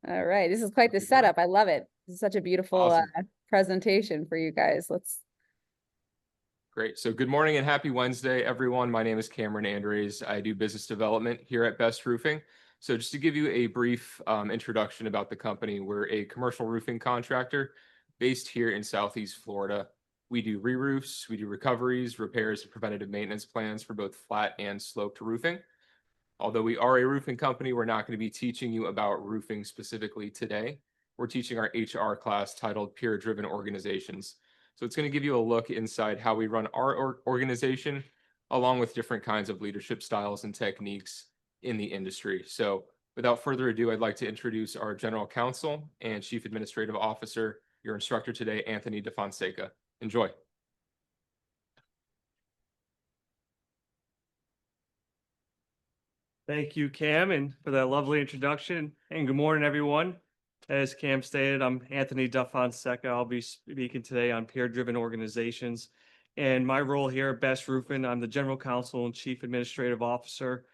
All right, this is quite the setup. I love it. This is such a beautiful Awesome. presentation for you guys. Great. So good morning and happy Wednesday, everyone. My name is Cameron Andres. I do business development here at Best Roofing. So just to give you a brief introduction about the company, we're a commercial roofing contractor based here in Southeast Florida. We do re-roofs, we do recoveries, repairs, and preventative maintenance plans for both flat and sloped roofing. Although we are a roofing company, we're not going to be teaching you about roofing specifically today. We're teaching our HR class titled Peer Driven Organizations. So it's going to give you a look inside how we run our organization, along with different kinds of leadership styles and techniques in the industry. So without further ado, I'd like to introduce our General Counsel and Chief Administrative Officer, your instructor today, Anthony DeFonseca. Enjoy. Thank you, Cam, and for that lovely introduction. And good morning, everyone. As Cam stated, I'm Anthony DeFonseca. I'll be speaking today on peer-driven organizations. And my role here at Best Roofing, I'm the General Counsel and Chief Administrative Officer.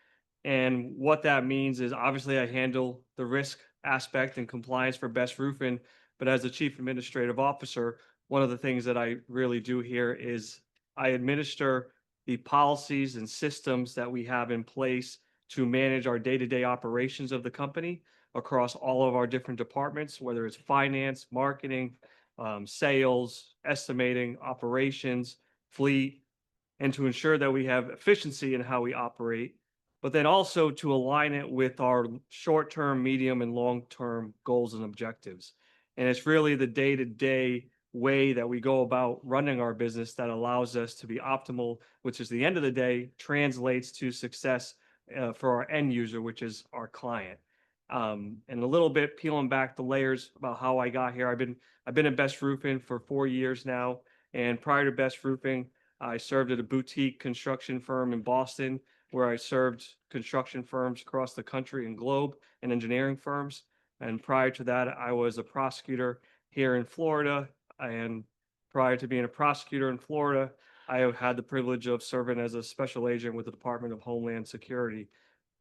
And what that means is obviously I handle the risk aspect and compliance for Best Roofing. But as the Chief Administrative Officer, one of the things that I really do here is I administer the policies and systems that we have in place to manage our day-to-day operations of the company across all of our different departments, whether it's finance, marketing, sales, estimating, operations, fleet, and to ensure that we have efficiency in how we operate, but then also to align it with our short-term, medium, and long-term goals and objectives. And it's really the day-to-day way that we go about running our business that allows us to be optimal, which is the end of the day translates to success for our end user, which is our client. And a little bit peeling back the layers about how I got here. I've been at Best Roofing for 4 years now, and prior to Best Roofing, I served at a boutique construction firm in Boston, where I served construction firms across the country and globe and engineering firms. And prior to that, I was a prosecutor here in Florida. And prior to being a prosecutor in Florida, I have had the privilege of serving as a special agent with the Department of Homeland Security.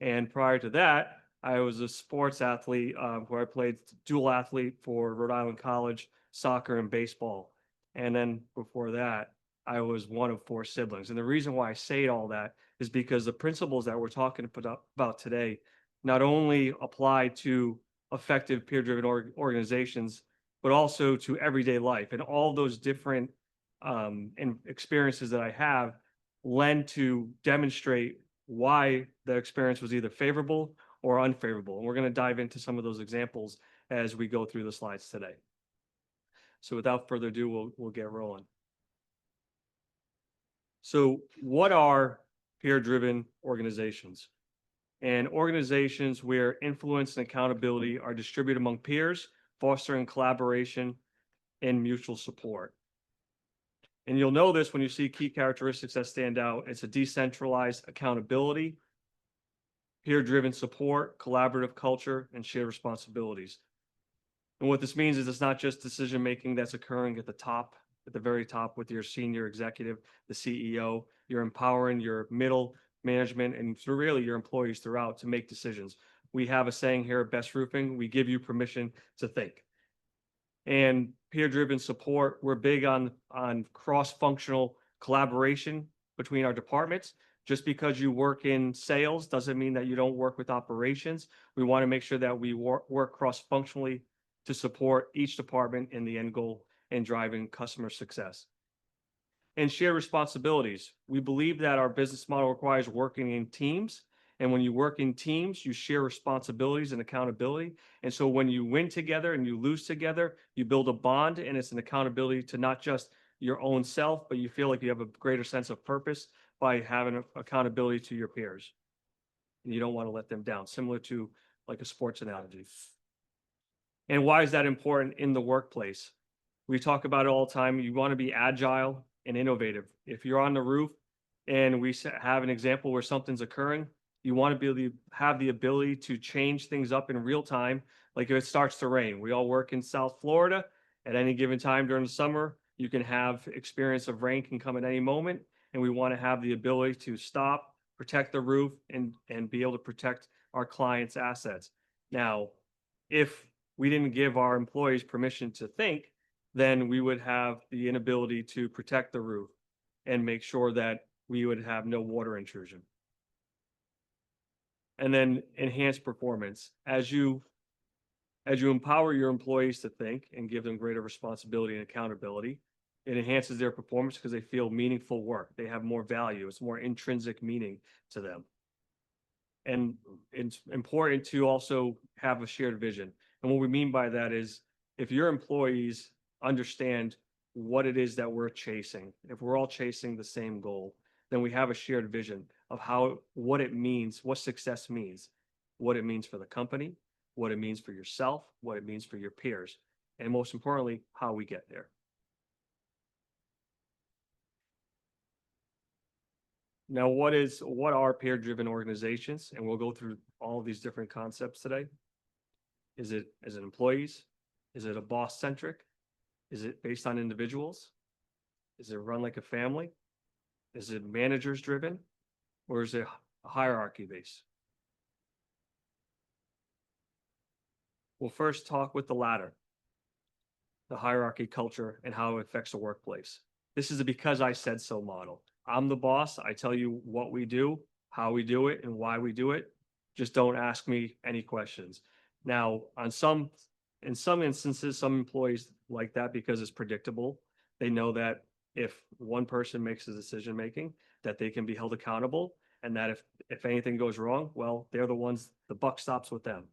And prior to that, I was a sports athlete where I played dual athlete for Rhode Island College, soccer and baseball. And then before that, I was one of 4 siblings. And the reason why I say all that is because the principles that we're talking about today not only apply to effective peer-driven organizations, but also to everyday life. And all those different and experiences that I have lend to demonstrate why the experience was either favorable or unfavorable. And we're going to dive into some of those examples as we go through the slides today. So without further ado, we'll get rolling. So what are peer-driven organizations? And organizations where influence and accountability are distributed among peers, fostering collaboration and mutual support. And you'll know this when you see key characteristics that stand out. It's a decentralized accountability, peer-driven support, collaborative culture, and shared responsibilities. And what this means is it's not just decision-making that's occurring at the very top with your senior executive, the CEO. You're empowering your middle management and really your employees throughout to make decisions. We have a saying here at Best Roofing, we give you permission to think. And peer-driven support, we're big on cross-functional collaboration between our departments. Just because you work in sales doesn't mean that you don't work with operations. We want to make sure that we work cross-functionally to support each department in the end goal and driving customer success. And share responsibilities. We believe that our business model requires working in teams. And when you work in teams, you share responsibilities and accountability. And so when you win together and you lose together, you build a bond, and it's an accountability to not just your own self, but you feel like you have a greater sense of purpose by having accountability to your peers. And you don't want to let them down, similar to like a sports analogy. And why is that important in the workplace? We talk about it all the time. You want to be agile and innovative. If you're on the roof and we have an example where something's occurring, you want to be able to have the ability to change things up in real time. Like if it starts to rain, we all work in South Florida. At any given time during the summer, you can have experience of rain can come at any moment. And we want to have the ability to stop, protect the roof, and be able to protect our clients' assets. Now, if we didn't give our employees permission to think, then we would have the inability to protect the roof and make sure that we would have no water intrusion. And then enhance performance. As you empower your employees to think and give them greater responsibility and accountability, it enhances their performance because they feel meaningful work. They have more value. It's more intrinsic meaning to them. And it's important to also have a shared vision. And what we mean by that is if your employees understand what it is that we're chasing, if we're all chasing the same goal, then we have a shared vision of what it means, what success means, what it means for the company, what it means for yourself, what it means for your peers, and most importantly, how we get there. Now, what are peer-driven organizations? And we'll go through all of these different concepts today. Is it employees? Is it a boss-centric? Is it based on individuals? Is it run like a family? Is it managers-driven? Or is it hierarchy-based? We'll first talk with the latter, the hierarchy culture and how it affects the workplace. This is a because I said so model. I'm the boss. I tell you what we do, how we do it, and why we do it. Just don't ask me any questions. Now, in some instances, some employees like that because it's predictable. They know that if one person makes a decision making, that they can be held accountable, and that if anything goes wrong, well, they're the ones, the buck stops with them.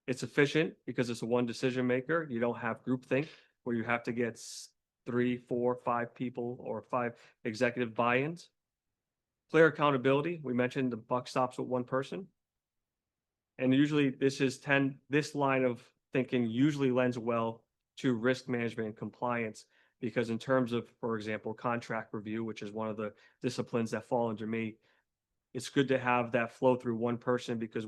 It's efficient because it's a one decision maker. You don't have groupthink where you have to get 3, 4, 5 people or 5 executive buy-ins. Clear accountability. We mentioned the buck stops with one person. And usually this line of thinking usually lends well to risk management and compliance, because in terms of, for example, contract review, which is one of the disciplines that fall under me, it's good to have that flow through one person, because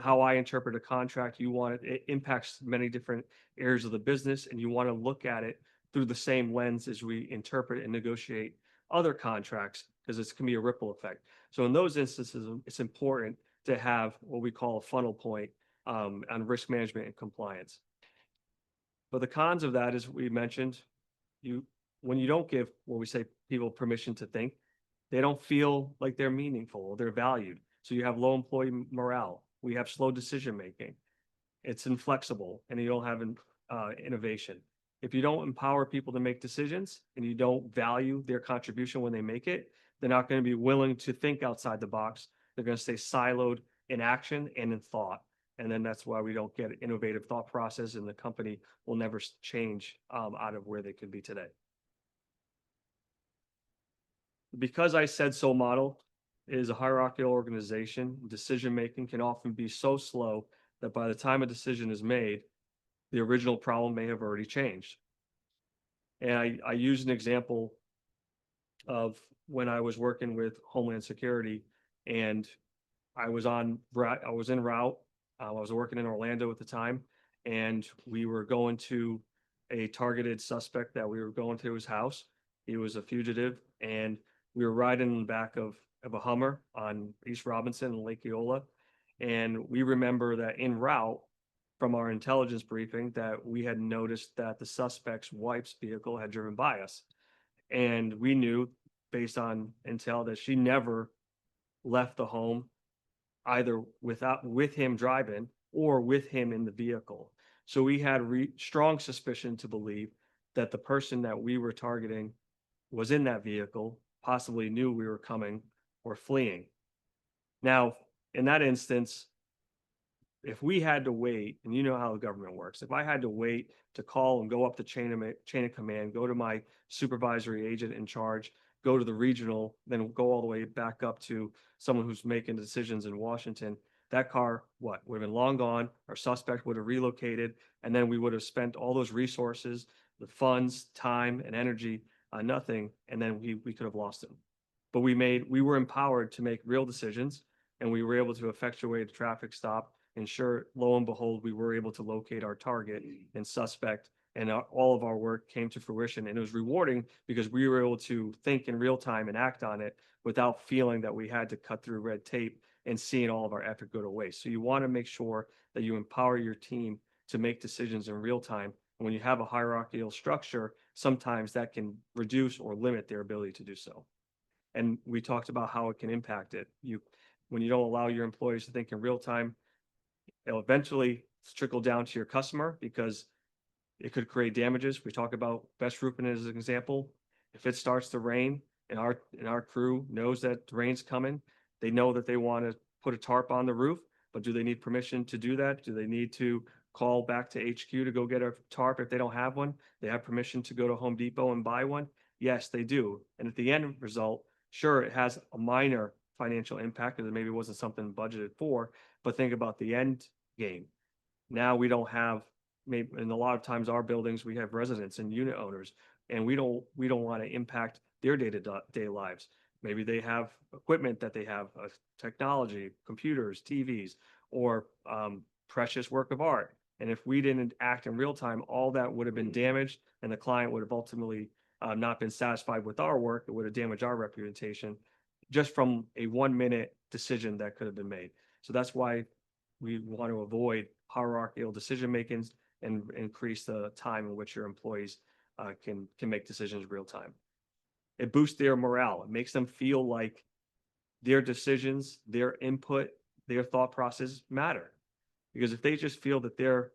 how I interpret a contract, it impacts many different areas of the business, and you want to look at it through the same lens as we interpret and negotiate other contracts, because it can be a ripple effect. So in those instances, it's important to have what we call a funnel point on risk management and compliance. But the cons of that, as we mentioned, when you don't give what we say people permission to think, they don't feel like they're meaningful or they're valued. So you have low employee morale. We have slow decision making. It's inflexible, and you don't have innovation. If you don't empower people to make decisions and you don't value their contribution when they make it, they're not going to be willing to think outside the box. They're going to stay siloed in action and in thought. And then that's why we don't get innovative thought process, and the company will never change out of where they could be today. Because I said so model is a hierarchical organization. Decision-making can often be so slow that by the time a decision is made, the original problem may have already changed. And I use an example of when I was working with Homeland Security, and I was en route. I was working in Orlando at the time, and we were going to a targeted suspect that we were going to his house. He was a fugitive, and we were riding in the back of a Hummer on East Robinson and Lake Eola. And we remember that en route from our intelligence briefing that we had noticed that the suspect's wife's vehicle had driven by us. And we knew based on intel that she never left the home either with him driving or with him in the vehicle. So we had strong suspicion to believe that the person that we were targeting was in that vehicle, possibly knew we were coming or fleeing. Now, in that instance, if we had to wait, and you know how the government works, if I had to wait to call and go up the chain of command, go to my supervisory agent in charge, go to the regional, then go all the way back up to someone who's making decisions in Washington, that car, would have been long gone, our suspect would have relocated, and then we would have spent all those resources, the funds, time, and energy on nothing, and then we could have lost him. But we were empowered to make real decisions, and we were able to effectuate a traffic stop. And sure, lo and behold, we were able to locate our target and suspect, and all of our work came to fruition. And it was rewarding because we were able to think in real time and act on it without feeling that we had to cut through red tape and seeing all of our effort go to waste. So you want to make sure that you empower your team to make decisions in real time. And when you have a hierarchical structure, sometimes that can reduce or limit their ability to do so. And we talked about how it can impact it. When you don't allow your employees to think in real time, it'll eventually trickle down to your customer because it could create damages. We talk about Best Roofing as an example. If it starts to rain and our crew knows that the rain's coming, they know that they want to put a tarp on the roof, but do they need permission to do that? Do they need to call back to HQ to go get a tarp if they don't have one? They have permission to go to Home Depot and buy one? Yes, they do. And at the end result, sure, it has a minor financial impact because maybe it wasn't something budgeted for, but think about the end game. Now we don't have, maybe, and a lot of times our buildings, we have residents and unit owners, and we don't want to impact their day-to-day lives. Maybe they have equipment that they have, technology, computers, TVs, or precious work of art. And if we didn't act in real time, all that would have been damaged, and the client would have ultimately not been satisfied with our work. It would have damaged our reputation just from a 1-minute decision that could have been made. So that's why we want to avoid hierarchical decision making and increase the time in which your employees can make decisions real time. It boosts their morale. It makes them feel like their decisions, their input, their thought process matter. Because if they just feel that they're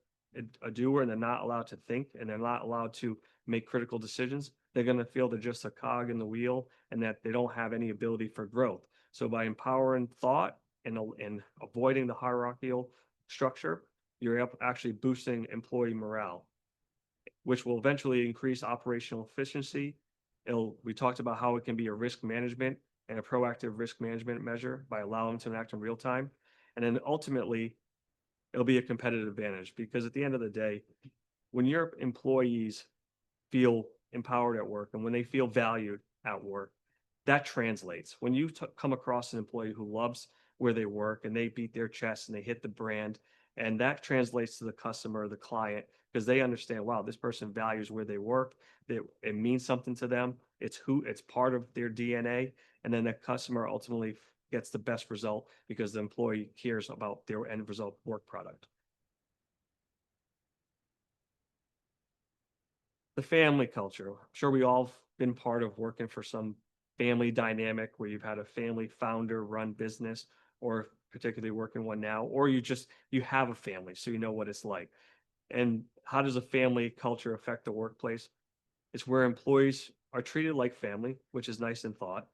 a doer and they're not allowed to think and they're not allowed to make critical decisions, they're going to feel they're just a cog in the wheel and that they don't have any ability for growth. So by empowering thought and avoiding the hierarchical structure, you're actually boosting employee morale, which will eventually increase operational efficiency. We talked about how it can be a risk management and a proactive risk management measure by allowing them to act in real time. And then ultimately, it'll be a competitive advantage because at the end of the day, when your employees feel empowered at work and when they feel valued at work, that translates. When you come across an employee who loves where they work and they beat their chest and they hit the brand, and that translates to the customer, the client, because they understand, wow, this person values where they work, that it means something to them. It's part of their DNA. And then the customer ultimately gets the best result because the employee cares about their end result work product. The family culture. I'm sure we all been part of working for some family dynamic where you've had a family founder run business, or particularly working one now, or you have a family, so you know what it's like. And how does a family culture affect the workplace? It's where employees are treated like family, which is nice in thought,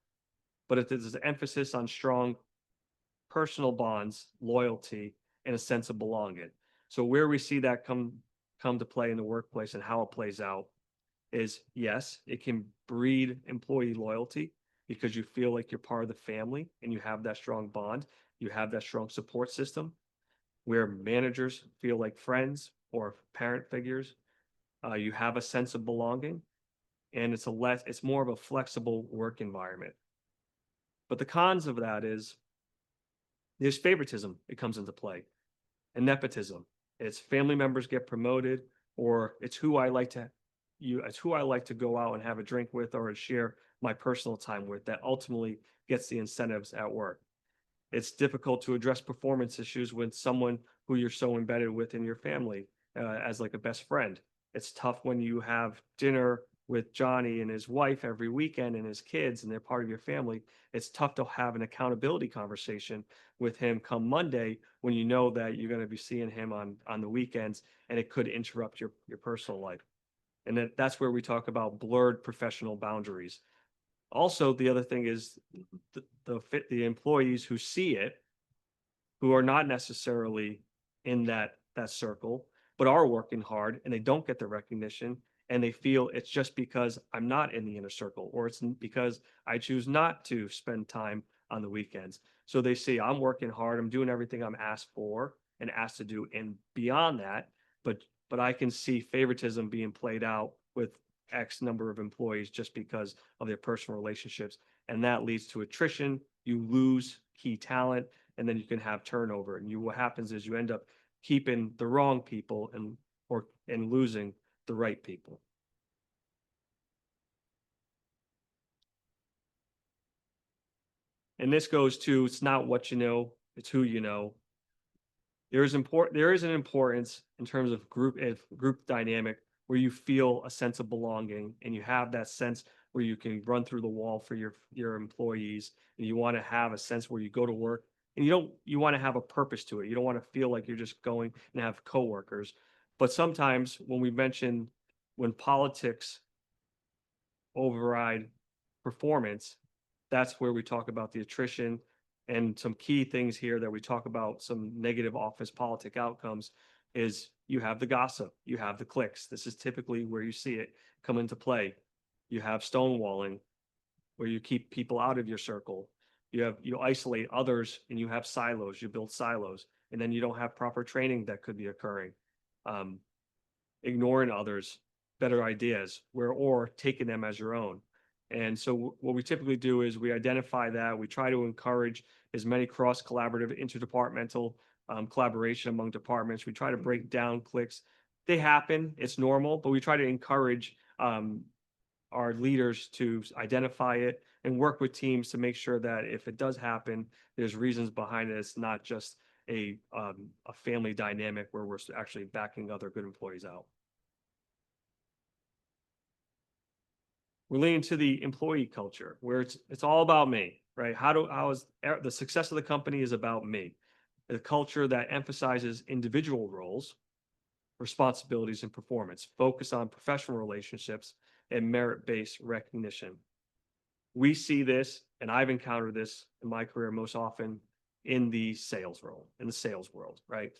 but if there's an emphasis on strong personal bonds, loyalty, and a sense of belonging. So where we see that come to play in the workplace and how it plays out is, yes, it can breed employee loyalty because you feel like you're part of the family and you have that strong bond, you have that strong support system where managers feel like friends or parent figures. You have a sense of belonging, and it's more of a flexible work environment. But the cons of that is there's favoritism. It comes into play, and nepotism. It's family members get promoted, or it's who I like to go out and have a drink with or share my personal time with that ultimately gets the incentives at work. It's difficult to address performance issues with someone who you're so embedded with in your family as like a best friend. It's tough when you have dinner with Johnny and his wife every weekend and his kids and they're part of your family. It's tough to have an accountability conversation with him come Monday when you know that you're going to be seeing him on the weekends and it could interrupt your personal life. And that's where we talk about blurred professional boundaries. Also, the other thing is the employees who see it, who are not necessarily in that circle, but are working hard and they don't get the recognition and they feel it's just because I'm not in the inner circle or it's because I choose not to spend time on the weekends. So they see I'm working hard, I'm doing everything I'm asked for and asked to do and beyond that, but I can see favoritism being played out with X number of employees just because of their personal relationships. And that leads to attrition. You lose key talent and then you can have turnover. And what happens is you end up keeping the wrong people and losing the right people. And this goes to, it's not what you know, it's who you know. There is an importance in terms of group dynamic where you feel a sense of belonging and you have that sense where you can run through the wall for your employees, and you want to have a sense where you go to work and you want to have a purpose to it. You don't want to feel like you're just going and have coworkers. But sometimes when politics override performance, that's where we talk about the attrition and some key things here that we talk about some negative office politic outcomes is you have the gossip, you have the clicks. This is typically where you see it come into play. You have stonewalling where you keep people out of your circle. You isolate others and you have silos, you build silos, and then you don't have proper training that could be occurring. Ignoring others, better ideas, or taking them as your own. And so what we typically do is we identify that, we try to encourage as many cross-collaborative, interdepartmental collaboration among departments. We try to break down cliques. They happen, it's normal, but we try to encourage our leaders to identify it and work with teams to make sure that if it does happen, there's reasons behind it. It's not just a family dynamic where we're actually backing other good employees out. We're leaning to the employee culture where it's all about me, right? The success of the company is about me. A culture that emphasizes individual roles, responsibilities, and performance, focus on professional relationships and merit-based recognition. We see this, and I've encountered this in my career most often in the sales world, right?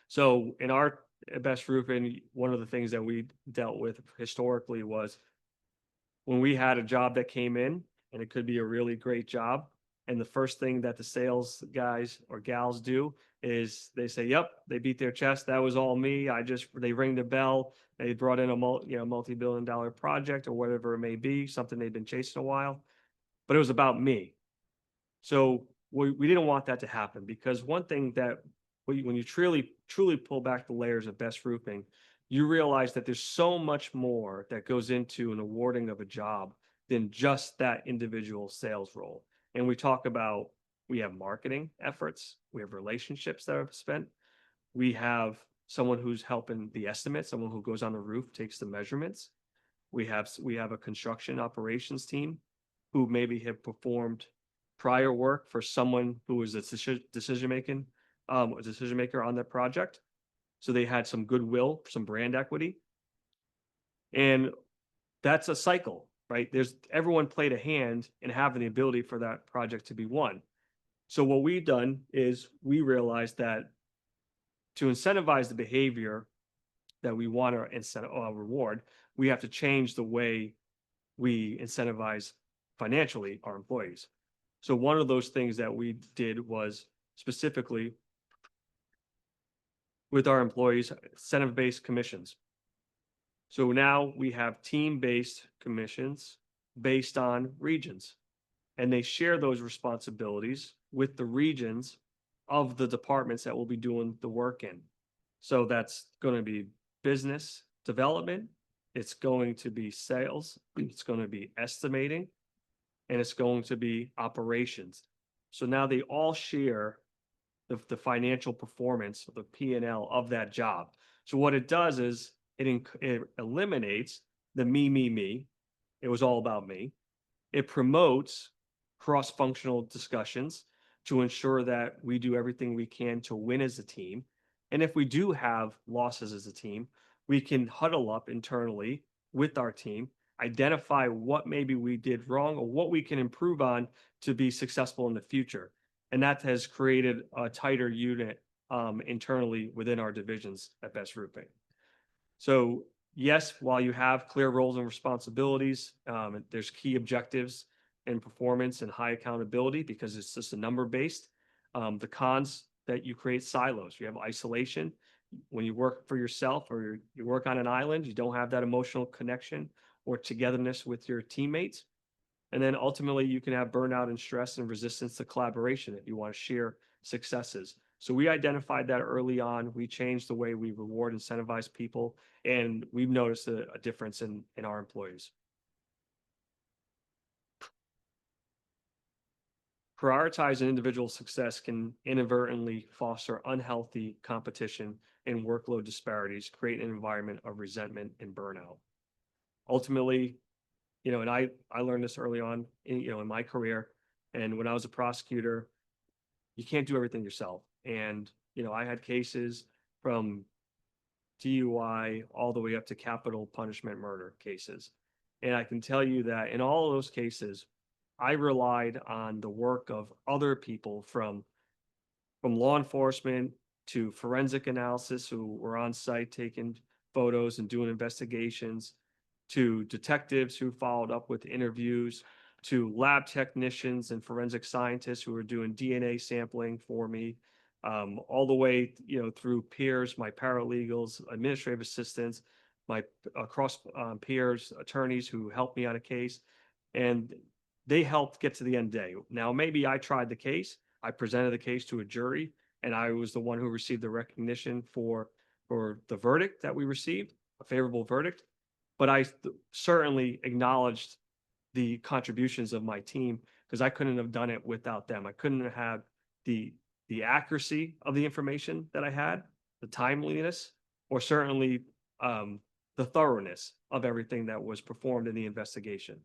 So in our Best Roofing, one of the things that we dealt with historically was when we had a job that came in, and it could be a really great job, and the first thing that the sales guys or gals do is they say, "Yep," they beat their chest. "That was all me. They ring the bell. They brought in a multi-billion-dollar project or whatever it may be, something they've been chasing a while, but it was about me." So we didn't want that to happen, because one thing that when you truly pull back the layers of Best Roofing, you realize that there's so much more that goes into an awarding of a job than just that individual sales role. And we have marketing efforts, we have relationships that are spent, we have someone who's helping the estimate, someone who goes on the roof, takes the measurements. We have a construction operations team who maybe have performed prior work for someone who was a decision maker on that project. So they had some goodwill, some brand equity. And that's a cycle, right? Everyone played a hand in having the ability for that project to be won. So what we've done is we realized that to incentivize the behavior that we want to reward, we have to change the way we incentivize financially our employees. So one of those things that we did was specifically with our employees, incentive-based commissions. So now we have team-based commissions based on regions, and they share those responsibilities with the regions of the departments that will be doing the work in. So that's going to be business development, it's going to be sales, it's going to be estimating, and it's going to be operations. So now they all share the financial performance of the P&L of that job. So what it does is it eliminates the me. It was all about me. It promotes cross-functional discussions to ensure that we do everything we can to win as a team. And if we do have losses as a team, we can huddle up internally with our team, identify what maybe we did wrong or what we can improve on to be successful in the future. And that has created a tighter unit internally within our divisions at Best Roofing. So yes, while you have clear roles and responsibilities, there's key objectives and performance and high accountability because it's just a number based. The cons that you create silos, you have isolation. When you work for yourself or you work on an island, you don't have that emotional connection or togetherness with your teammates. And then ultimately you can have burnout and stress and resistance to collaboration if you want to share successes. So we identified that early on. We changed the way we reward, incentivize people, and we've noticed a difference in our employees. Prioritizing individual success can inadvertently foster unhealthy competition and workload disparities, create an environment of resentment and burnout. Ultimately, and I learned this early on in my career, and when I was a prosecutor, you can't do everything yourself. And I had cases from DUI all the way up to capital punishment murder cases. And I can tell you that in all of those cases, I relied on the work of other people from law enforcement to forensic analysis who were on site taking photos and doing investigations, to detectives who followed up with interviews, to lab technicians and forensic scientists who were doing DNA sampling for me, all the way through peers, my paralegals, administrative assistants, my cross peers, attorneys who helped me on a case, and they helped get to the end of the day. Now, maybe I tried the case, I presented the case to a jury, and I was the one who received the recognition for the verdict that we received, a favorable verdict. But I certainly acknowledged the contributions of my team because I couldn't have done it without them. I couldn't have had the accuracy of the information that I had, the timeliness, or certainly the thoroughness of everything that was performed in the investigation.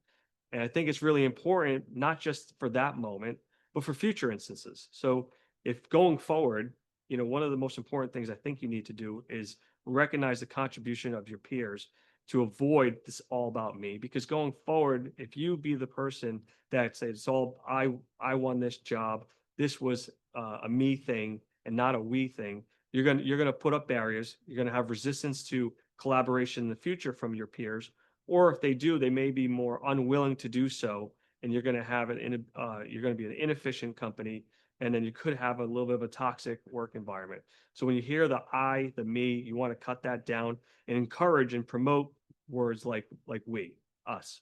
And I think it's really important, not just for that moment, but for future instances. So if going forward, one of the most important things I think you need to do is recognize the contribution of your peers to avoid this all about me. Because going forward, if you be the person that says it's all I won this job, this was a me thing and not a we thing, you're gonna put up barriers. You're gonna have resistance to collaboration in the future from your peers, or if they do, they may be more unwilling to do so, and you're gonna have you're gonna be an inefficient company, and then you could have a little bit of a toxic work environment. So when you hear the I, the me, you want to cut that down and encourage and promote words like we, us.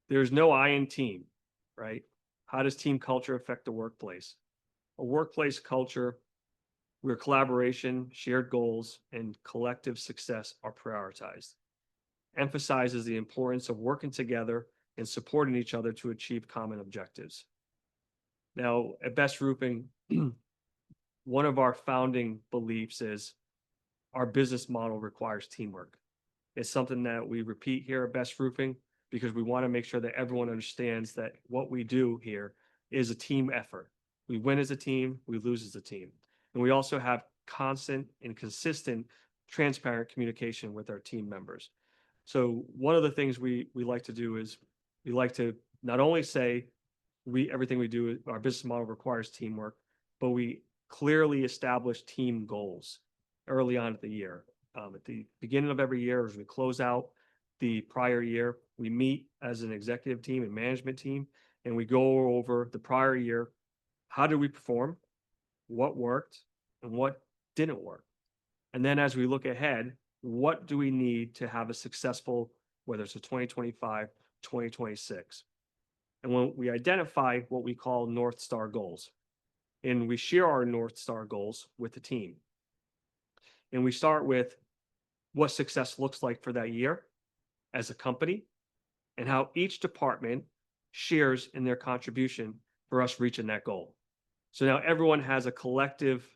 There's no I in team, right? How does team culture affect the workplace? A workplace culture where collaboration, shared goals, and collective success are prioritized emphasizes the importance of working together and supporting each other to achieve common objectives. Now, at Best Roofing, one of our founding beliefs is our business model requires teamwork. It's something that we repeat here at Best Roofing because we want to make sure that everyone understands that what we do here is a team effort. We win as a team, we lose as a team. And we also have constant and consistent, transparent communication with our team members. So one of the things we like to do is we like to not only say everything we do, our business model requires teamwork, but we clearly establish team goals early on at the year. At the beginning of every year, as we close out the prior year, we meet as an executive team and management team, and we go over the prior year. How did we perform? What worked and what didn't work? And then as we look ahead, what do we need to have a successful, whether it's a 2025, 2026? And when we identify what we call North Star goals, and we share our North Star goals with the team. And we start with what success looks like for that year as a company and how each department shares in their contribution for us reaching that goal. So now everyone has a collective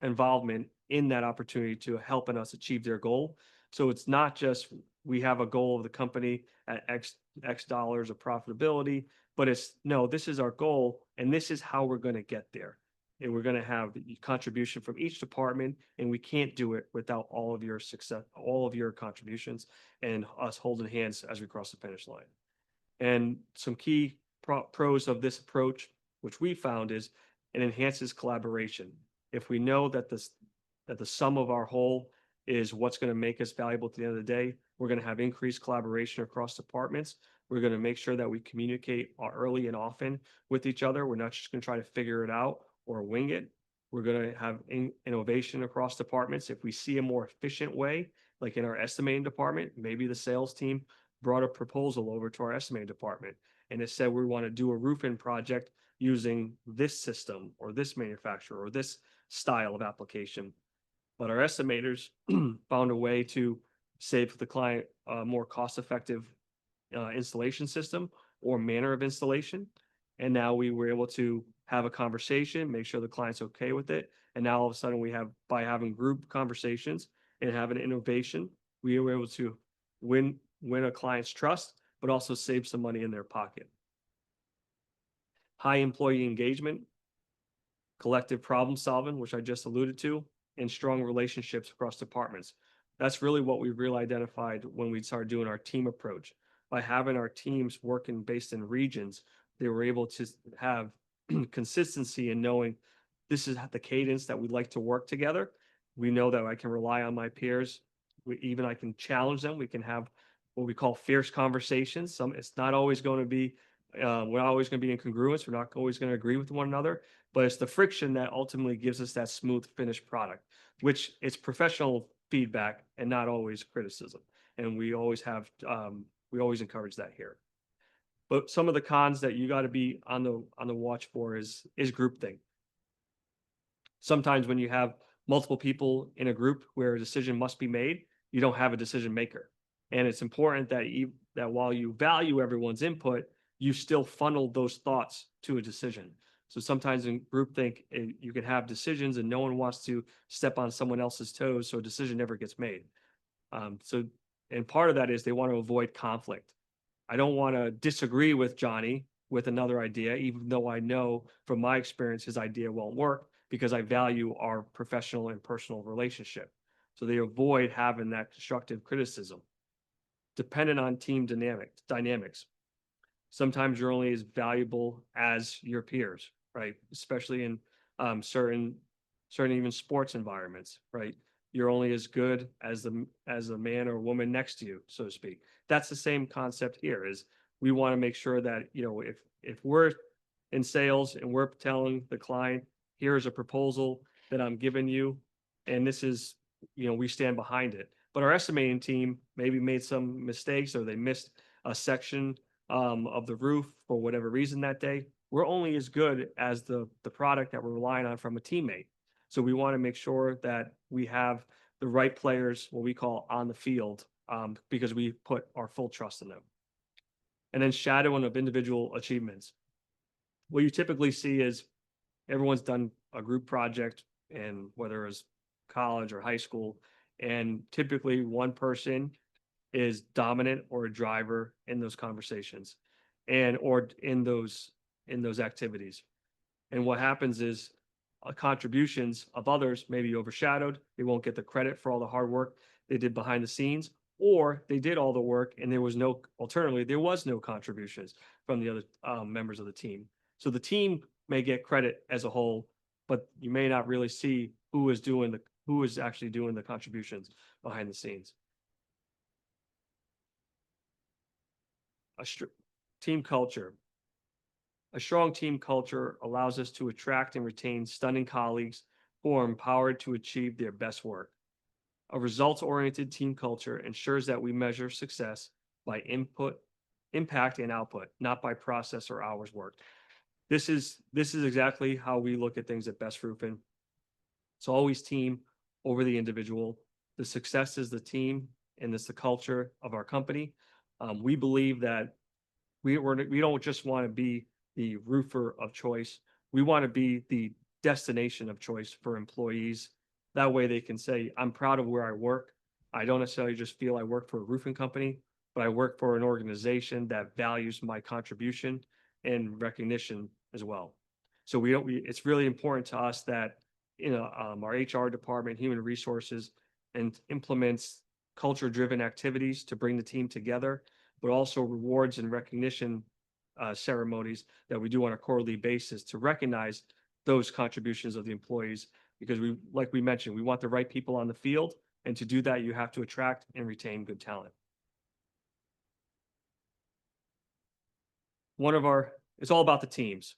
involvement in that opportunity to helping us achieve their goal. So it's not just we have a goal of the company at X dollars of profitability, but it's no, this is our goal and this is how we're going to get there. And we're going to have contribution from each department, and we can't do it without all of your success, all of your contributions, and us holding hands as we cross the finish line. And some key pros of this approach, which we found, is it enhances collaboration. If we know that the sum of our whole is what's going to make us valuable at the end of the day, we're going to have increased collaboration across departments. We're going to make sure that we communicate early and often with each other. We're not just going to try to figure it out or wing it. We're going to have innovation across departments. If we see a more efficient way, like in our estimating department, maybe the sales team brought a proposal over to our estimating department and it said we want to do a roofing project using this system or this manufacturer or this style of application. But our estimators found a way to save the client a more cost-effective installation system or manner of installation. And now we were able to have a conversation, make sure the client's okay with it. And now all of a sudden we have, by having group conversations and having innovation, we were able to win a client's trust, but also save some money in their pocket. High employee engagement, collective problem solving, which I just alluded to, and strong relationships across departments. That's really what we really identified when we started doing our team approach. By having our teams working based in regions, they were able to have consistency in knowing this is the cadence that we'd like to work together. We know that I can rely on my peers. Even I can challenge them. We can have what we call fierce conversations. It's not always going to be, we're not always going to be in congruence. We're not always going to agree with one another, but it's the friction that ultimately gives us that smooth finished product, which it's professional feedback and not always criticism. And we always have, we always encourage that here. But some of the cons that you got to be on the watch for is groupthink. Sometimes when you have multiple people in a group where a decision must be made, you don't have a decision maker. And it's important that that while you value everyone's input, you still funnel those thoughts to a decision. So sometimes in groupthink, you can have decisions and no one wants to step on someone else's toes, so a decision never gets made. And part of that is they want to avoid conflict. I don't want to disagree with Johnny with another idea, even though I know from my experience his idea won't work, because I value our professional and personal relationship. So they avoid having that constructive criticism. Dependent on team dynamics. Sometimes you're only as valuable as your peers, right? Especially in certain even sports environments, right? You're only as good as the man or woman next to you, so to speak. That's the same concept here. Is we want to make sure that, you know, if we're in sales and we're telling the client, here's a proposal that I'm giving you, and this is, you know, we stand behind it. But our estimating team maybe made some mistakes or they missed a section of the roof for whatever reason that day. We're only as good as the product that we're relying on from a teammate. So we want to make sure that we have the right players, what we call on the field, because we put our full trust in them. And then shadowing of individual achievements. What you typically see is everyone's done a group project, and whether it's college or high school, and typically one person is dominant or a driver in those conversations and or in those activities. And what happens is contributions of others may be overshadowed. They won't get the credit for all the hard work they did behind the scenes, or they did all the work and there was no contributions from the other members of the team. So the team may get credit as a whole, but you may not really see who is actually doing the contributions behind the scenes. Team culture. A strong team culture allows us to attract and retain stunning colleagues who are empowered to achieve their best work. A results-oriented team culture ensures that we measure success by impact, and output, not by process or hours worked. This is exactly how we look at things at Best Roofing. It's always team over the individual. The success is the team, and it's the culture of our company. We believe that we don't just want to be the roofer of choice. We want to be the destination of choice for employees. That way they can say, I'm proud of where I work. I don't necessarily just feel I work for a roofing company, but I work for an organization that values my contribution and recognition as well. So it's really important to us that, you know, our HR department, human resources, and implements culture-driven activities to bring the team together, but also rewards and recognition ceremonies that we do on a quarterly basis to recognize those contributions of the employees, because like we mentioned, we want the right people on the field, and to do that, you have to attract and retain good talent. It's all about the teams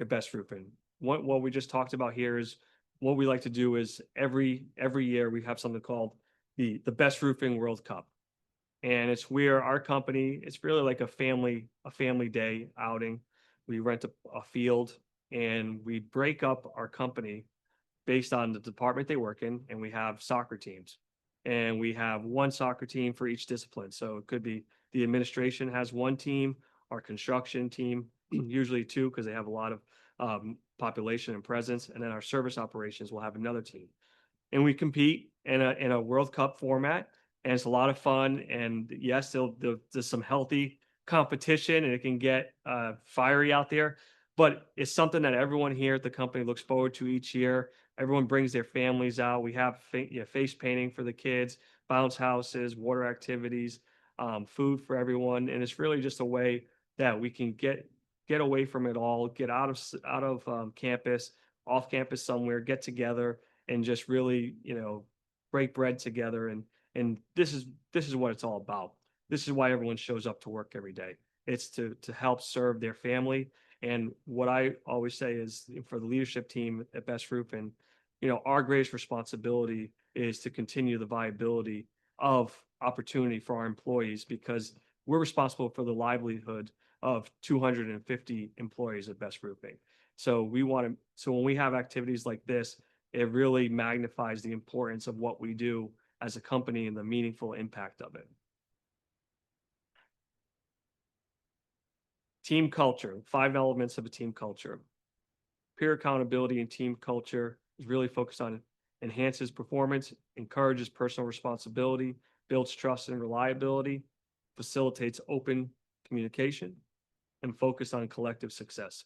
at Best Roofing. What we just talked about here is what we like to do is every year we have something called the Best Roofing World Cup. And it's where our company, it's really like a family day outing. We rent a field and we break up our company based on the department they work in, and we have soccer teams. And we have one soccer team for each discipline. So it could be The administration has one team, our construction team, usually two, because they have a lot of population and presence, and then our service operations will have another team. And we compete in a World Cup format, and it's a lot of fun. And yes, there's some healthy competition, and it can get fiery out there. But it's something that everyone here at the company looks forward to each year. Everyone brings their families out. We have face painting for the kids, bounce houses, water activities, food for everyone, and it's really just a way that we can get away from it all, get out of campus, off campus somewhere, get together, and just really, break bread together. And this is what it's all about. This is why everyone shows up to work every day. It's to help serve their family. And what I always say is, for the leadership team at Best Roofing, our greatest responsibility is to continue the viability of opportunity for our employees, because we're responsible for the livelihood of 250 employees at Best Roofing. So when we have activities like this, it really magnifies the importance of what we do as a company and the meaningful impact of it. Team culture, 5 elements of a team culture. Peer accountability and team culture is really focused on enhances performance, encourages personal responsibility, builds trust and reliability, facilitates open communication, and focus on collective success.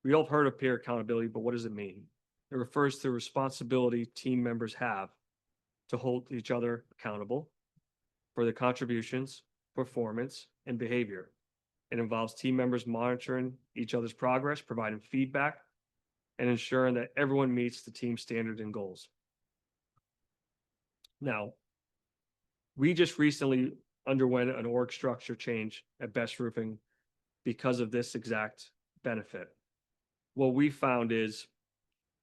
We all have heard of peer accountability, but what does it mean? It refers to the responsibility team members have to hold each other accountable for their contributions, performance, and behavior. It involves team members monitoring each other's progress, providing feedback, and ensuring that everyone meets the team standards and goals. Now, we just recently underwent an org structure change at Best Roofing because of this exact benefit. What we found is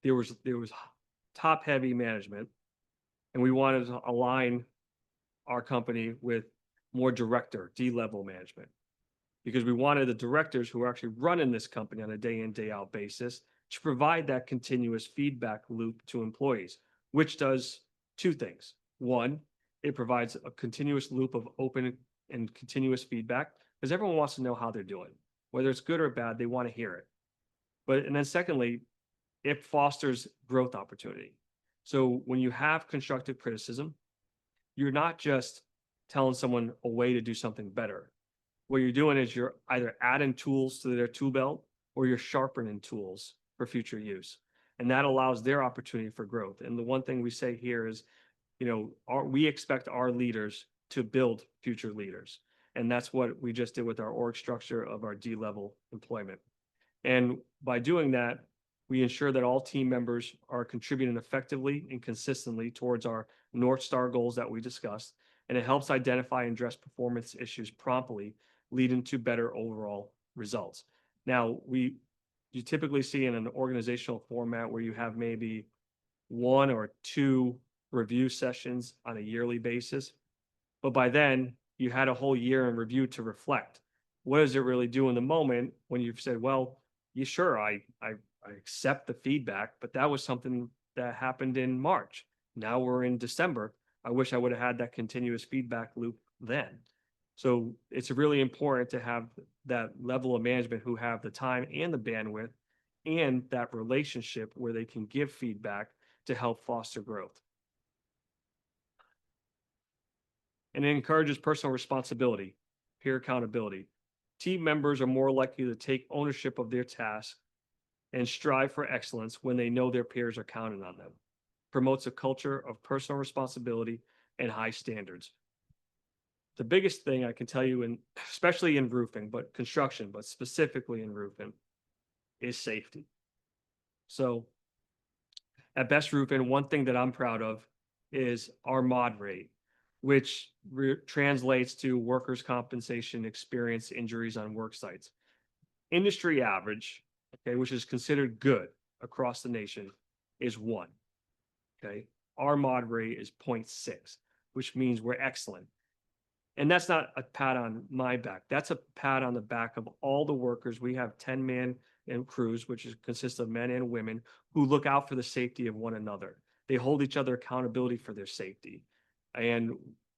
there was top heavy management, and we wanted to align our company with more director, D-level management, because we wanted the directors who are actually running this company on a day in, day out basis to provide that continuous feedback loop to employees, which does 2 things. One, it provides a continuous loop of open and continuous feedback, because everyone wants to know how they're doing. Whether it's good or bad, they want to hear it. And then secondly, it fosters growth opportunity. So when you have constructive criticism, you're not just telling someone a way to do something better. What you're doing is you're either adding tools to their tool belt, or you're sharpening tools for future use. And that allows their opportunity for growth. And the one thing we say here is, we expect our leaders to build future leaders. And that's what we just did with our org structure of our D-level employment. And by doing that, we ensure that all team members are contributing effectively and consistently towards our North Star goals that we discussed. And it helps identify and address performance issues promptly, leading to better overall results. Now, you typically see in an organizational format where you have maybe 1 or 2 review sessions on a yearly basis. But by then, you had a whole year in review to reflect. What does it really do in the moment when you've said, well, sure, I accept the feedback, but that was something that happened in March. Now we're in December. I wish I would have had that continuous feedback loop then. So it's really important to have that level of management who have the time and the bandwidth and that relationship where they can give feedback to help foster growth. And it encourages personal responsibility, peer accountability. Team members are more likely to take ownership of their tasks and strive for excellence when they know their peers are counting on them. Promotes a culture of personal responsibility and high standards. The biggest thing I can tell you, especially in roofing, but construction, but specifically in roofing, is safety. So at Best Roofing, one thing that I'm proud of is our mod rate, which translates to workers' compensation experience injuries on work sites. Industry average, okay, which is considered good across the nation, is 1. Okay, our mod rate is 0.6, which means we're excellent. And that's not a pat on my back. That's a pat on the back of all the workers. We have 10-man and crews, which consists of men and women who look out for the safety of one another. They hold each other accountability for their safety. And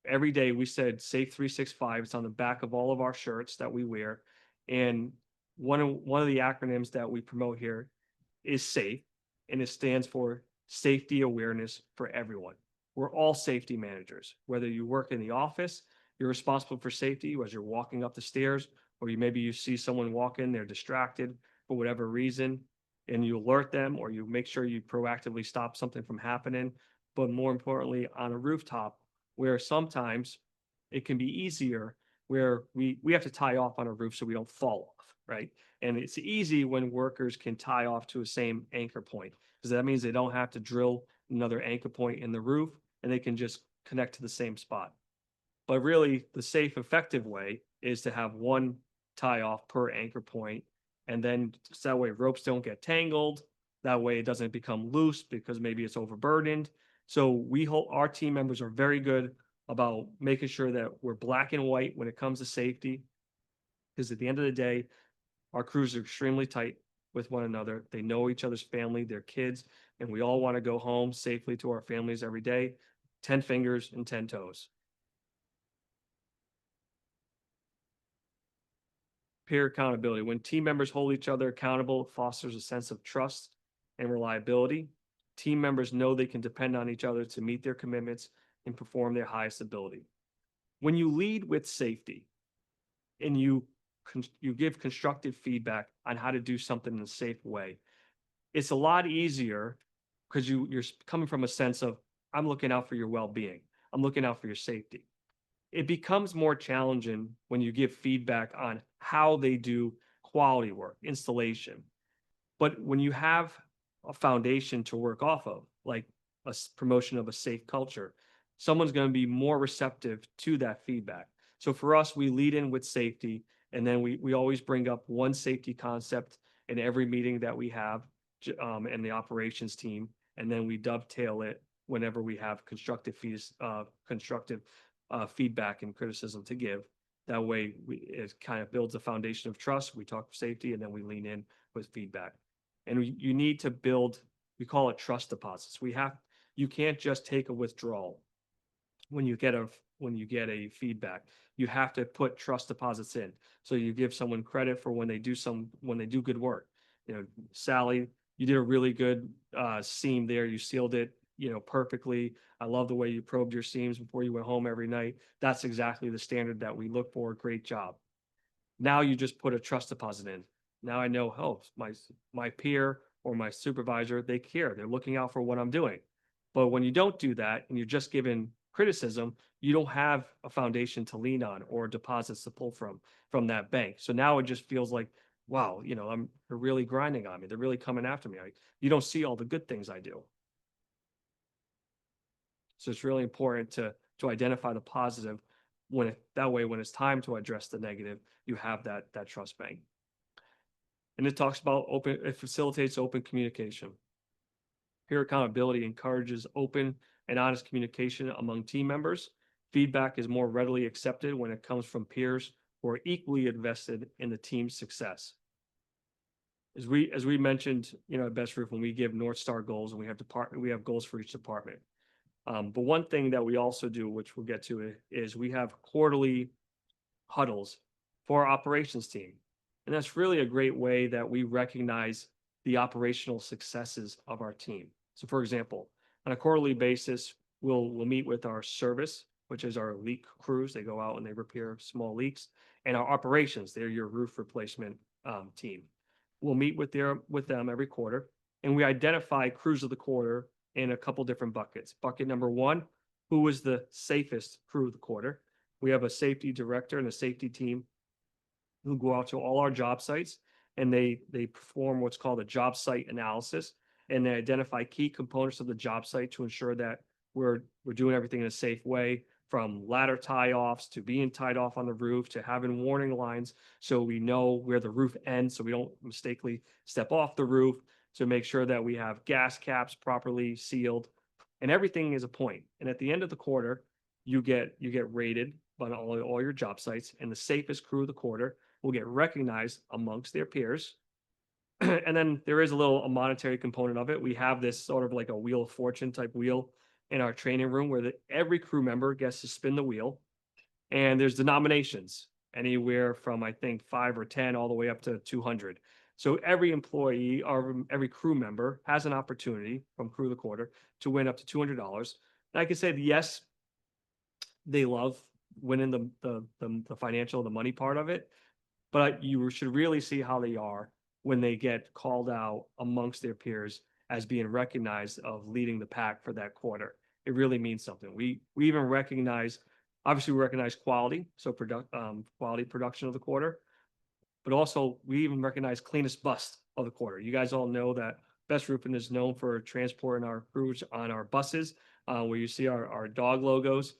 every day we said Safe 365. It's on the back of all of our shirts that we wear. And one of the acronyms that we promote here is SAFE, and it stands for Safety Awareness for Everyone. We're all safety managers. Whether you work in the office, you're responsible for safety as you're walking up the stairs, or maybe you see someone walk in, they're distracted for whatever reason, and you alert them, or you make sure you proactively stop something from happening. But more importantly, on a rooftop, where sometimes it can be easier, where we have to tie off on a roof so we don't fall off, right? And it's easy when workers can tie off to a same anchor point, because that means they don't have to drill another anchor point in the roof, and they can just connect to the same spot. But really, the safe, effective way is to have one tie off per anchor point, and then so that way ropes don't get tangled. That way it doesn't become loose because maybe it's overburdened. So we hold, our team members are very good about making sure that we're black and white when it comes to safety. Because at the end of the day, our crews are extremely tight with one another. They know each other's family, their kids, and we all want to go home safely to our families every day. 10 fingers and 10 toes. Peer accountability. When team members hold each other accountable, it fosters a sense of trust and reliability. Team members know they can depend on each other to meet their commitments and perform their highest ability. When you lead with safety and you give constructive feedback on how to do something in a safe way, it's a lot easier because you're coming from a sense of, I'm looking out for your well-being. I'm looking out for your safety. It becomes more challenging when you give feedback on how they do quality work, installation. But when you have a foundation to work off of, like a promotion of a safe culture, someone's going to be more receptive to that feedback. So for us, we lead in with safety, and then we always bring up one safety concept in every meeting that we have, and the operations team, and then we dovetail it whenever we have constructive feedback and criticism to give. That way, it kind of builds a foundation of trust. We talk safety, and then we lean in with feedback. And you need to build, we call it trust deposits. You can't just take a withdrawal when you get a feedback. You have to put trust deposits in. So you give someone credit for when they do good work. You know, Sally, you did a really good seam there. You sealed it, perfectly. I love the way you probed your seams before you went home every night. That's exactly the standard that we look for. Great job. Now you just put a trust deposit in. Now I know, oh, my peer or my supervisor, they care. They're looking out for what I'm doing. But when you don't do that and you're just given criticism, you don't have a foundation to lean on or deposits to pull from that bank. So now it just feels like, wow, they're really grinding on me. They're really coming after me. You don't see all the good things I do. So it's really important to identify the positive that way when it's time to address the negative, you have that trust bank. And it talks about it facilitates open communication. Peer accountability encourages open and honest communication among team members. Feedback is more readily accepted when it comes from peers who are equally invested in the team's success. As we mentioned, at Best Roof, when we give North Star goals and we have goals for each department. But one thing that we also do, which we'll get to, is we have quarterly huddles for our operations team. And that's really a great way that we recognize the operational successes of our team. So for example, on a quarterly basis, we'll meet with our service, which is our leak crews. They go out and they repair small leaks. And our operations, they're your roof replacement team. We'll meet with them every quarter, and we identify crews of the quarter in a couple different buckets. Bucket number one, who was the safest crew of the quarter? We have a safety director and a safety team who go out to all our job sites, and they perform what's called a job site analysis, and they identify key components of the job site to ensure that we're doing everything in a safe way, from ladder tie-offs to being tied off on the roof to having warning lines so we know where the roof ends so we don't mistakenly step off the roof, to make sure that we have gas caps properly sealed, and everything is a point. And at the end of the quarter, you get rated by all your job sites, and the safest crew of the quarter will get recognized amongst their peers. And then there is a monetary component of it. We have this sort of like a Wheel of Fortune type wheel in our training room where every crew member gets to spin the wheel. And there's denominations, anywhere from, I think, 5 or 10 all the way up to 200. So every employee or every crew member has an opportunity from Crew of the Quarter to win up to $200. And I can say that, yes, they love winning the financial, the money part of it, but you should really see how they are when they get called out amongst their peers as being recognized of leading the pack for that quarter. It really means something. We even recognize, obviously we recognize quality, so quality production of the quarter, but also we even recognize cleanest bus of the quarter. You guys all know that Best Roofing is known for transporting our crews on our buses, where you see our dog logos,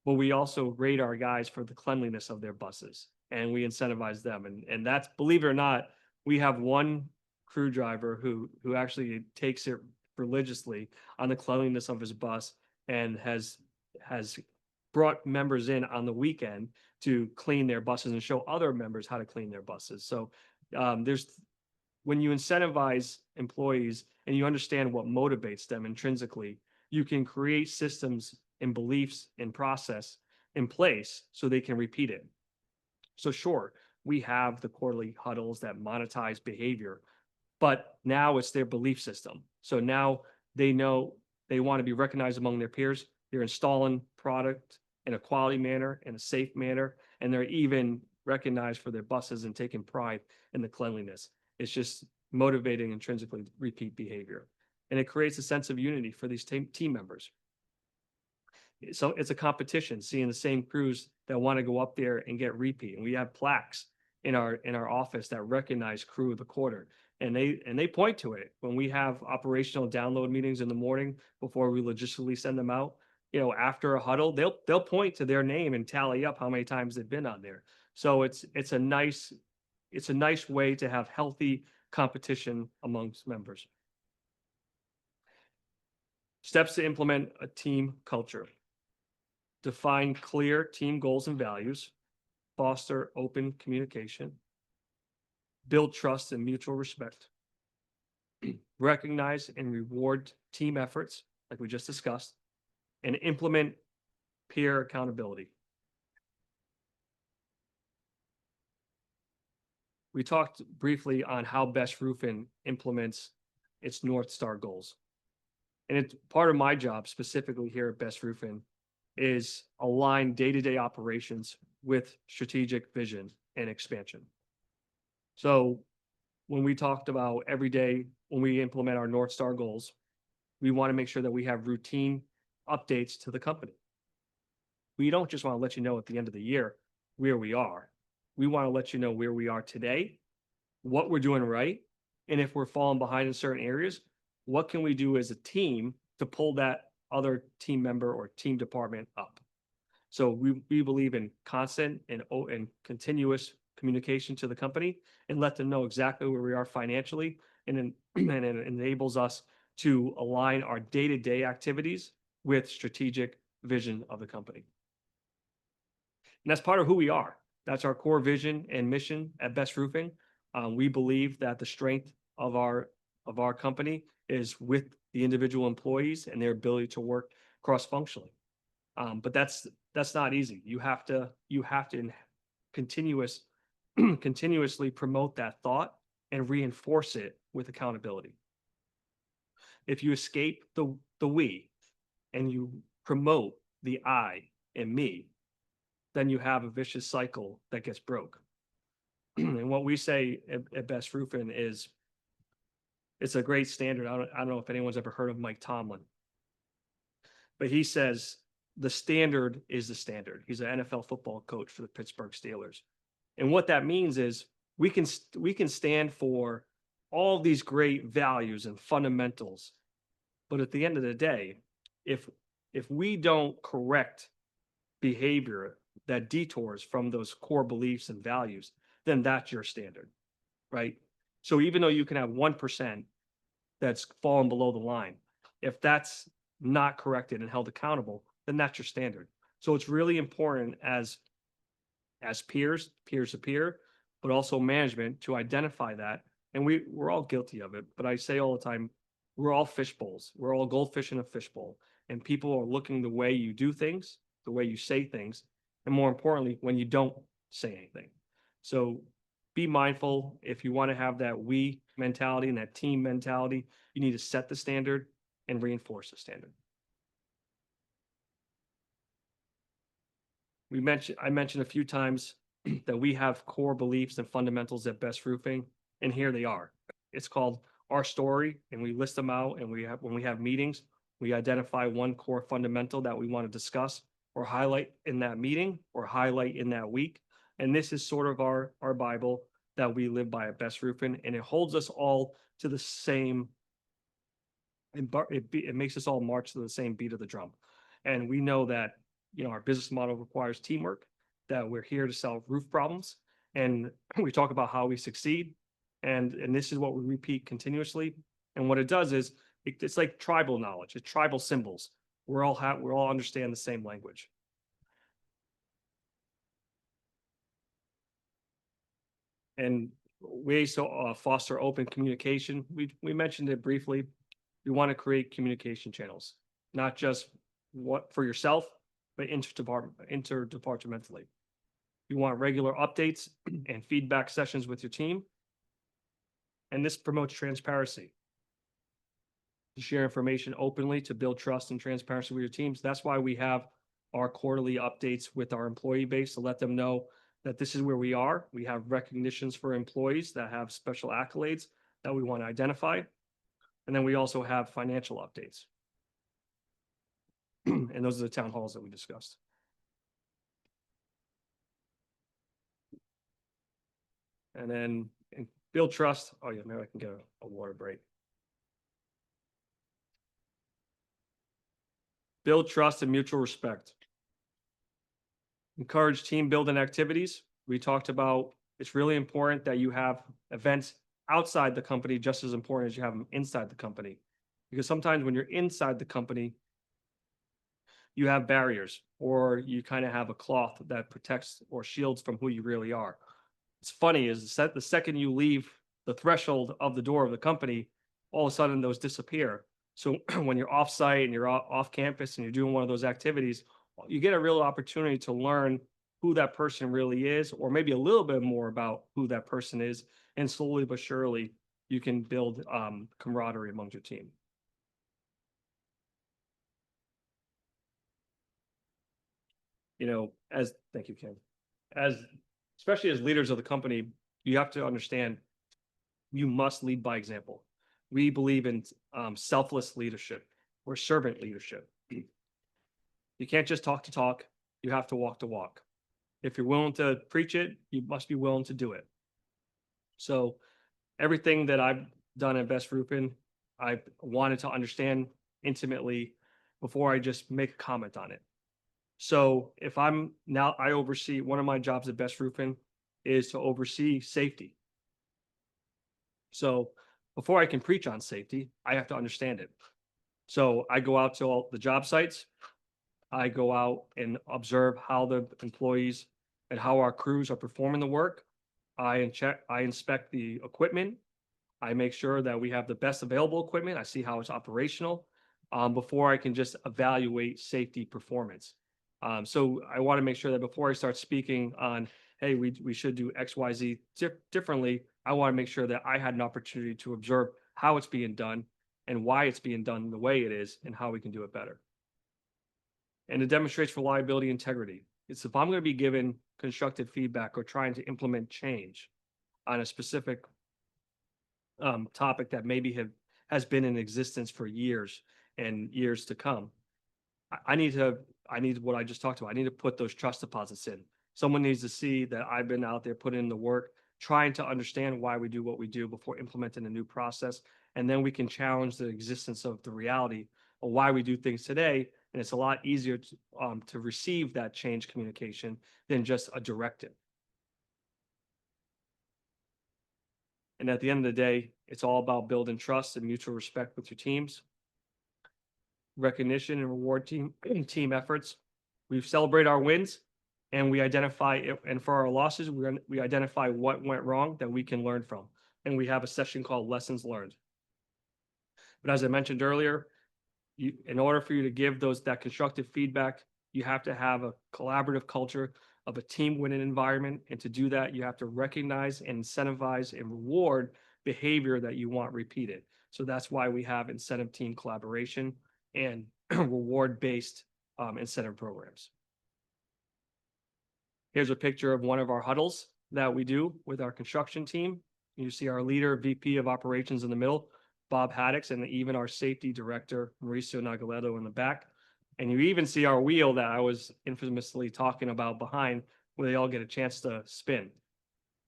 but we also rate our guys for the cleanliness of their buses, and we incentivize them. And that's, believe it or not, we have one crew driver who actually takes it religiously on the cleanliness of his bus, and has brought members in on the weekend to clean their buses and show other members how to clean their buses. So when you incentivize employees and you understand what motivates them intrinsically, you can create systems and beliefs and process in place so they can repeat it. So sure, we have the quarterly huddles that monetize behavior, but now it's their belief system. So now they know they want to be recognized among their peers. They're installing product in a quality manner, in a safe manner, and they're even recognized for their buses and taking pride in the cleanliness. It's just motivating intrinsically repeat behavior. And it creates a sense of unity for these team members. So it's a competition, seeing the same crews that want to go up there and get repeat. And we have plaques in our office that recognize Crew of the Quarter. And they point to it when we have operational download meetings in the morning before we logistically send them out. After a huddle, they'll point to their name and tally up how many times they've been on there. So it's a nice way to have healthy competition amongst members. Steps to implement a team culture. Define clear team goals and values. Foster open communication. Build trust and mutual respect. Recognize and reward team efforts, like we just discussed, and implement peer accountability. We talked briefly on how Best Roofing implements its North Star goals. And it's part of my job specifically here at Best Roofing is align day-to-day operations with strategic vision and expansion. So when we talked about every day, when we implement our North Star goals, we want to make sure that we have routine updates to the company. We don't just want to let you know at the end of the year where we are. We want to let you know where we are today, what we're doing right, and if we're falling behind in certain areas, what can we do as a team to pull that other team member or team department up? So we believe in constant and continuous communication to the company and let them know exactly where we are financially, and it enables us to align our day-to-day activities with strategic vision of the company. And that's part of who we are. That's our core vision and mission at Best Roofing. We believe that the strength of our company is with the individual employees and their ability to work cross-functionally. But that's not easy. You have to continuously promote that thought and reinforce it with accountability. If you escape the we and you promote the I and me, then you have a vicious cycle that gets broke. And what we say at Best Roofing is, it's a great standard. I don't know if anyone's ever heard of Mike Tomlin, but he says the standard is the standard. He's an NFL football coach for the Pittsburgh Steelers. And what that means is we can stand for all these great values and fundamentals. But at the end of the day, if we don't correct behavior that detours from those core beliefs and values, then that's your standard, right? So even though you can have 1% that's fallen below the line, if that's not corrected and held accountable, then that's your standard. So it's really important as peers to peer, but also management to identify that. And we're all guilty of it, but I say all the time, we're all fish bowls. We're all goldfish in a fishbowl. and people are looking the way you do things, the way you say things, and more importantly, when you don't say anything. So be mindful. If you want to have that we mentality and that team mentality, you need to set the standard and reinforce the standard. I mentioned a few times that we have core beliefs and fundamentals at Best Roofing, and here they are. It's called our story, and we list them out, and when we have meetings, we identify one core fundamental that we want to discuss or highlight in that meeting or highlight in that week. And this is sort of our Bible that we live by at Best Roofing, and it holds us all to the same, it makes us all march to the same beat of the drum. And we know that, our business model requires teamwork, that we're here to solve roof problems. And we talk about how we succeed. And this is what we repeat continuously. And what it does is it's like tribal knowledge, it's tribal symbols. We all understand the same language. And ways to foster open communication. We mentioned it briefly. We want to create communication channels, not just what for yourself, but interdepartmentally. You want regular updates and feedback sessions with your team. And this promotes transparency. To share information openly, to build trust and transparency with your teams. That's why we have our quarterly updates with our employee base to let them know that this is where we are. We have recognitions for employees that have special accolades that we want to identify. And then we also have financial updates. And those are the town halls that we discussed. And then build trust. Oh yeah, maybe I can get a water break. Build trust and mutual respect. Encourage team building activities. We talked about it's really important that you have events outside the company just as important as you have them inside the company. Because sometimes when you're inside the company, you have barriers or you kind of have a cloth that protects or shields from who you really are. It's funny is the second you leave the threshold of the door of the company, all of a sudden those disappear. So when you're off site and you're off campus and you're doing one of those activities, you get a real opportunity to learn who that person really is, or maybe a little bit more about who that person is. And slowly but surely, you can build camaraderie among your team. Thank you, Ken. Especially as leaders of the company, you have to understand you must lead by example. We believe in selfless leadership or servant leadership. You can't just talk to talk, you have to walk the walk. If you're willing to preach it, you must be willing to do it. So everything that I've done at Best Roofing, I wanted to understand intimately before I just make a comment on it. So if I oversee, one of my jobs at Best Roofing is to oversee safety. So before I can preach on safety, I have to understand it. So I go out to all the job sites. I go out and observe how the employees and how our crews are performing the work. I inspect the equipment. I make sure that we have the best available equipment. I see how it's operational before I can just evaluate safety performance. So I want to make sure that before I start speaking on, hey, we should do X, Y, Z differently, I want to make sure that I had an opportunity to observe how it's being done and why it's being done the way it is and how we can do it better. And it demonstrates reliability and integrity. It's if I'm going to be given constructive feedback or trying to implement change on a specific topic that maybe has been in existence for years and years to come, I need what I just talked about. I need to put those trust deposits in. Someone needs to see that I've been out there putting in the work, trying to understand why we do what we do before implementing a new process. And then we can challenge the existence of the reality of why we do things today. And it's a lot easier to receive that change communication than just a directive. And at the end of the day, it's all about building trust and mutual respect with your teams. Recognition and reward team efforts. We celebrate our wins and we identify it, and for our losses, we identify what went wrong that we can learn from. And we have a session called Lessons Learned. But as I mentioned earlier, In order for you to give that constructive feedback, you have to have a collaborative culture of a team winning environment. And to do that, you have to recognize and incentivize and reward behavior that you want repeated. So that's why we have incentive team collaboration and reward-based incentive programs. Here's a picture of one of our huddles that we do with our construction team. You see our leader, VP of operations in the middle, Bob Haddix, and even our safety director, Mauricio Nagaletto, in the back. And you even see our wheel that I was infamously talking about behind, where they all get a chance to spin.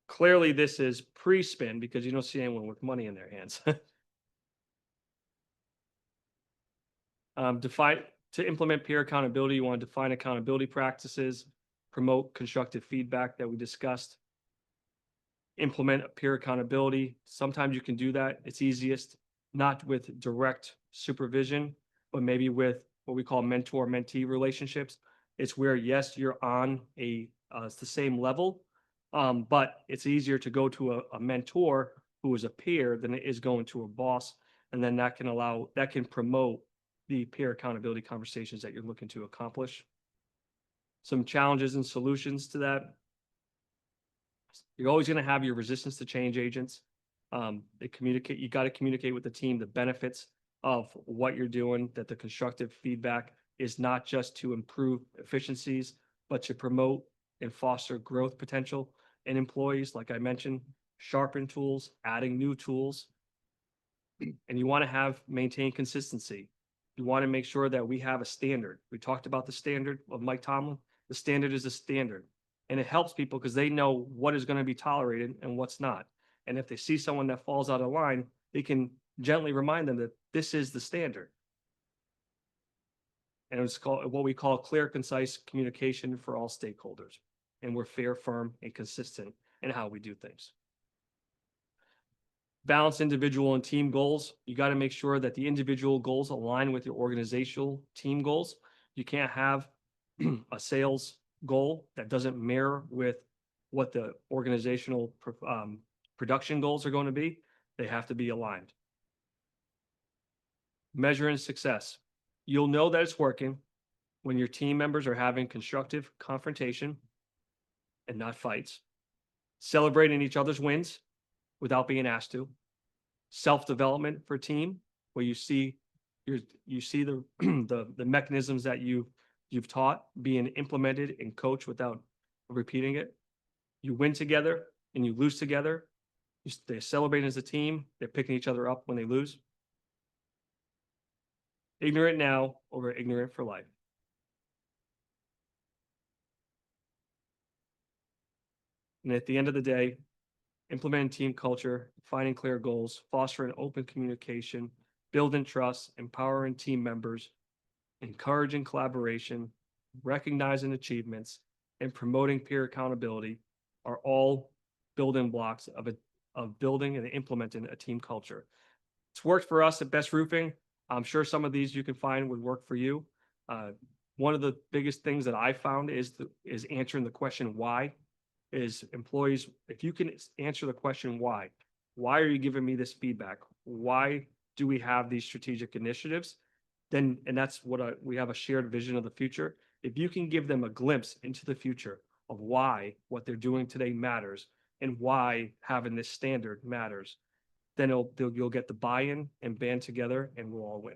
Clearly, this is pre-spin because you don't see anyone with money in their hands. To implement peer accountability, you want to define accountability practices, promote constructive feedback that we discussed, implement peer accountability. Sometimes you can do that. It's easiest not with direct supervision, but maybe with what we call mentor-mentee relationships. It's where, yes, you're on it's the same level, but it's easier to go to a mentor who is a peer than it is going to a boss. And then that can promote the peer accountability conversations that you're looking to accomplish. Some challenges and solutions to that. You're always going to have your resistance to change agents. You got to communicate with the team the benefits of what you're doing, that the constructive feedback is not just to improve efficiencies, but to promote and foster growth potential in employees. Like I mentioned, sharpen tools, adding new tools. And you want to maintain consistency. You want to make sure that we have a standard. We talked about the standard of Mike Tomlin. The standard is a standard. And it helps people because they know what is going to be tolerated and what's not. And if they see someone that falls out of line, they can gently remind them that this is the standard. And it's called what we call clear, concise communication for all stakeholders. And we're fair, firm, and consistent in how we do things. Balance individual and team goals. You got to make sure that the individual goals align with your organizational team goals. You can't have a sales goal that doesn't mirror with what the organizational production goals are going to be. They have to be aligned. Measuring success. You'll know that it's working when your team members are having constructive confrontation and not fights. Celebrating each other's wins without being asked to. Self-development for team, where you see the the mechanisms that you've taught being implemented and coached without repeating it. You win together and you lose together. They're celebrating as a team. They're picking each other up when they lose. Ignorant now over ignorant for life. And at the end of the day, implementing team culture, defining clear goals, fostering open communication, building trust, empowering team members, encouraging collaboration, recognizing achievements, and promoting peer accountability are all building blocks of building and implementing a team culture. It's worked for us at Best Roofing. I'm sure some of these you can find would work for you. One of the biggest things that I found is answering the question why. Is employees, if you can answer the question why are you giving me this feedback? Why do we have these strategic initiatives? And that's what we have a shared vision of the future. If you can give them a glimpse into the future of why what they're doing today matters and why having this standard matters, then you'll get the buy-in and band together and we'll all win.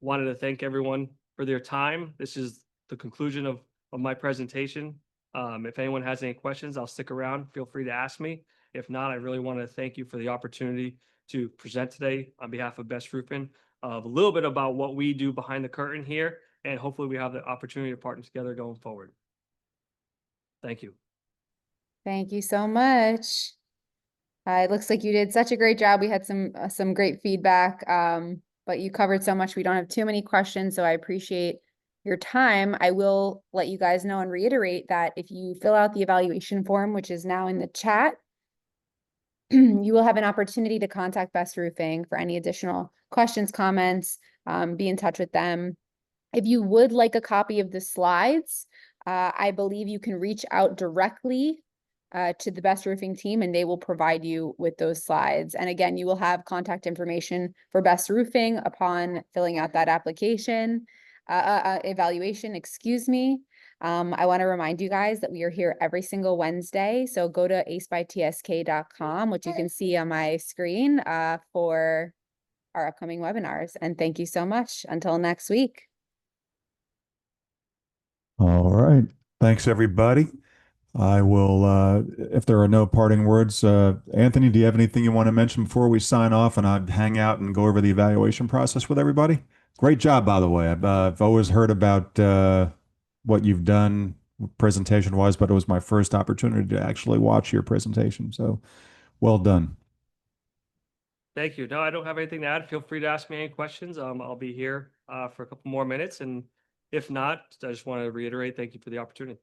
Wanted to thank everyone for their time. This is the conclusion of my presentation. If anyone has any questions, I'll stick around. Feel free to ask me. If not, I really want to thank you for the opportunity to present today on behalf of Best Roofing of a little bit about what we do behind the curtain here, and hopefully we have the opportunity to partner together going forward. Thank you. Thank you so much. It looks like you did such a great job. We had some great feedback, but you covered so much. We don't have too many questions, so I appreciate your time. I will let you guys know and reiterate that if you fill out the evaluation form, which is now in the chat, you will have an opportunity to contact Best Roofing for any additional questions, comments, be in touch with them. If you would like a copy of the slides, I believe you can reach out directly to the Best Roofing team, and they will provide you with those slides. And again, you will have contact information for Best Roofing upon filling out that application, evaluation, excuse me. I want to remind you guys that we are here every single Wednesday. So go to acebytsk.com, which you can see on my screen, for our upcoming webinars. And thank you so much. Until next week. All right. Thanks, everybody. I will, if there are no parting words, Anthony, do you have anything you want to mention before we sign off and I'd hang out and go over the evaluation process with everybody? Great job, by the way. I've always heard about what you've done presentation-wise, but it was my first opportunity to actually watch your presentation. So well done. Thank you. No, I don't have anything to add. Feel free to ask me any questions. I'll be here for a couple more minutes. And if not, I just want to reiterate, thank you for the opportunity.